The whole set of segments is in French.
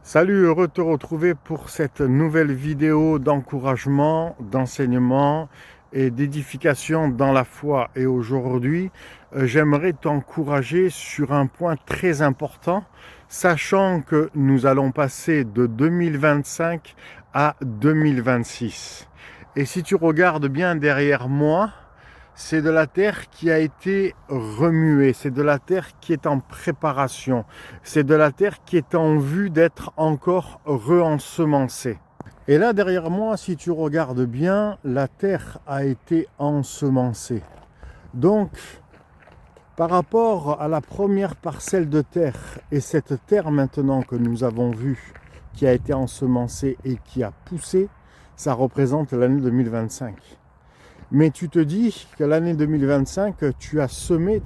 Salut, heureux de te retrouver pour cette nouvelle vidéo d'encouragement, d'enseignement et d'édification dans la foi. Et aujourd'hui, j'aimerais t'encourager sur un point très important, sachant que nous allons passer de 2025 à 2026. Et si tu regardes bien derrière moi, c'est de la terre qui a été remuée, c'est de la terre qui est en préparation, c'est de la terre qui est en vue d'être encore re-ensemencée. Et là derrière moi, si tu regardes bien, la terre a été ensemencée. Donc, par rapport à la première parcelle de terre et cette terre maintenant que nous avons vue, qui a été ensemencée et qui a poussé, ça représente l'année 2025. Mais tu te dis que l'année 2025, tu as semé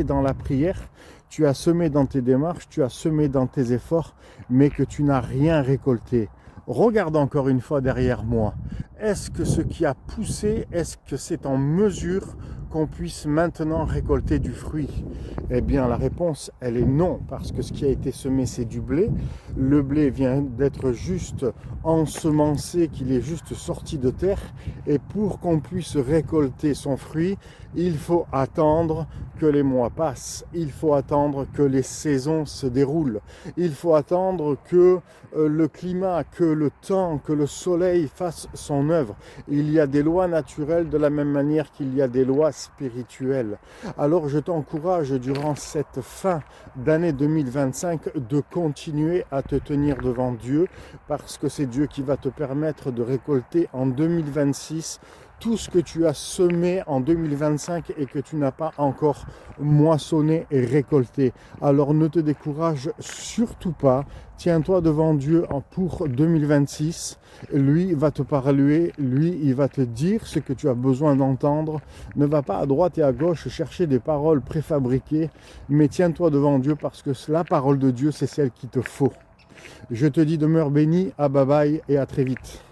dans la prière, tu as semé dans tes démarches, tu as semé dans tes efforts, mais que tu n'as rien récolté. Regarde encore une fois derrière moi. Est-ce que ce qui a poussé, est-ce que c'est en mesure qu'on puisse maintenant récolter du fruit? Eh bien, la réponse, elle est non, parce que ce qui a été semé, c'est du blé. Le blé vient d'être juste ensemencé, qu'il est juste sorti de terre. Et pour qu'on puisse récolter son fruit, il faut attendre que les mois passent. Il faut attendre que les saisons se déroulent. Il faut attendre que le climat, que le temps, que le soleil fasse son œuvre. Il y a des lois naturelles de la même manière qu'il y a des lois spirituelles. Alors je t'encourage durant cette fin d'année 2025 de continuer à te tenir devant Dieu, parce que c'est Dieu qui va te permettre de récolter en 2026 tout ce que tu as semé en 2025 et que tu n'as pas encore moissonné et récolté. Alors ne te décourage surtout pas, tiens-toi devant Dieu pour 2026, lui va te parler, lui il va te dire ce que tu as besoin d'entendre. Ne va pas à droite et à gauche chercher des paroles préfabriquées, mais tiens-toi devant Dieu parce que la parole de Dieu c'est celle qu'il te faut. Je te dis demeure béni, à bye bye et à très vite.